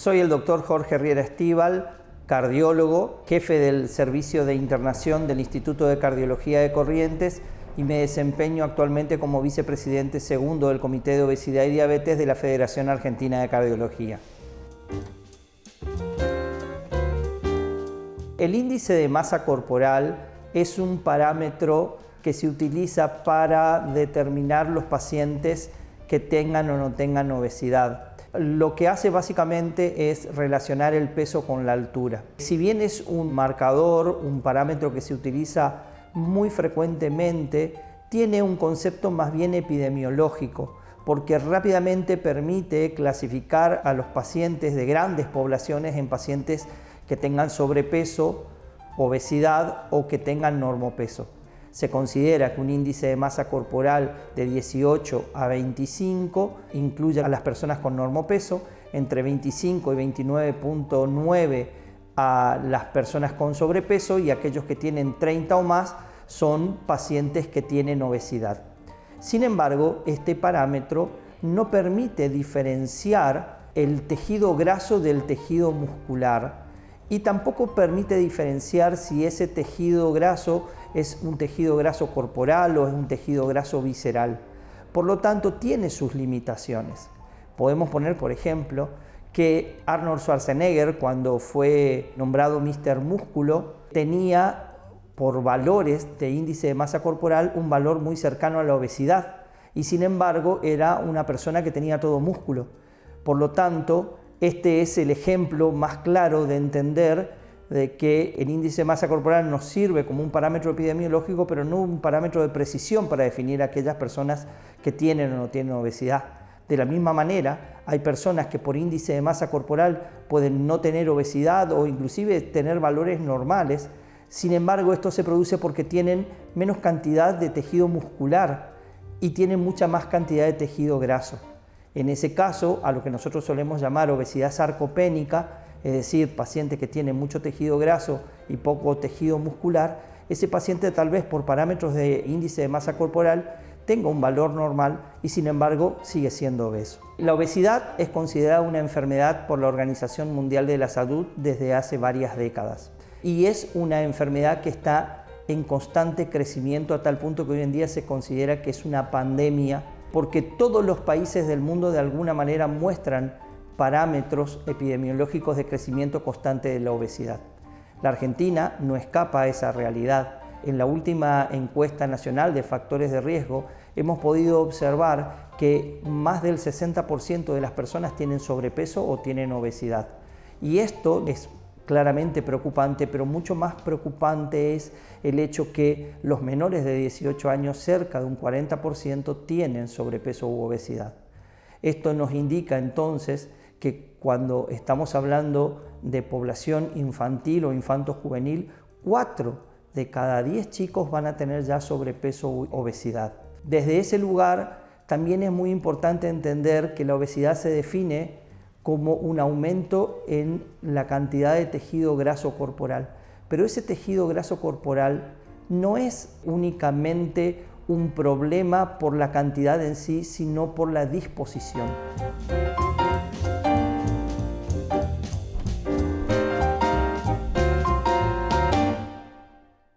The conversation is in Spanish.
Soy el doctor Jorge Riera Estíbal, cardiólogo, jefe del Servicio de Internación del Instituto de Cardiología de Corrientes y me desempeño actualmente como vicepresidente segundo del Comité de Obesidad y Diabetes de la Federación Argentina de Cardiología. El índice de masa corporal es un parámetro que se utiliza para determinar los pacientes que tengan o no tengan obesidad. Lo que hace básicamente es relacionar el peso con la altura. Si bien es un marcador, un parámetro que se utiliza muy frecuentemente, tiene un concepto más bien epidemiológico, porque rápidamente permite clasificar a los pacientes de grandes poblaciones en pacientes que tengan sobrepeso, obesidad o que tengan normopeso. Se considera que un índice de masa corporal de 18 a 25 incluye a las personas con normopeso, entre 25 y 29.9 a las personas con sobrepeso y aquellos que tienen 30 o más son pacientes que tienen obesidad. Sin embargo, este parámetro no permite diferenciar el tejido graso del tejido muscular y tampoco permite diferenciar si ese tejido graso es un tejido graso corporal o es un tejido graso visceral. Por lo tanto, tiene sus limitaciones. Podemos poner, por ejemplo, que Arnold Schwarzenegger, cuando fue nombrado Mr. Músculo, tenía por valores de índice de masa corporal un valor muy cercano a la obesidad y sin embargo era una persona que tenía todo músculo. Por lo tanto, este es el ejemplo más claro de entender de que el índice de masa corporal nos sirve como un parámetro epidemiológico, pero no un parámetro de precisión para definir a aquellas personas que tienen o no tienen obesidad. De la misma manera, hay personas que por índice de masa corporal pueden no tener obesidad o inclusive tener valores normales. Sin embargo, esto se produce porque tienen menos cantidad de tejido muscular y tienen mucha más cantidad de tejido graso. En ese caso, a lo que nosotros solemos llamar obesidad sarcopénica, es decir, paciente que tiene mucho tejido graso y poco tejido muscular, ese paciente tal vez por parámetros de índice de masa corporal tenga un valor normal y sin embargo sigue siendo obeso. La obesidad es considerada una enfermedad por la Organización Mundial de la Salud desde hace varias décadas y es una enfermedad que está en constante crecimiento a tal punto que hoy en día se considera que es una pandemia porque todos los países del mundo de alguna manera muestran parámetros epidemiológicos de crecimiento constante de la obesidad. La Argentina no escapa a esa realidad. En la última encuesta nacional de factores de riesgo hemos podido observar que más del 60% de las personas tienen sobrepeso o tienen obesidad. Y esto es claramente preocupante, pero mucho más preocupante es el hecho que los menores de 18 años, cerca de un 40%, tienen sobrepeso u obesidad. Esto nos indica entonces que cuando estamos hablando de población infantil o infanto-juvenil, 4 de cada 10 chicos van a tener ya sobrepeso u obesidad. Desde ese lugar también es muy importante entender que la obesidad se define como un aumento en la cantidad de tejido graso corporal. Pero ese tejido graso corporal no es únicamente un problema por la cantidad en sí, sino por la disposición.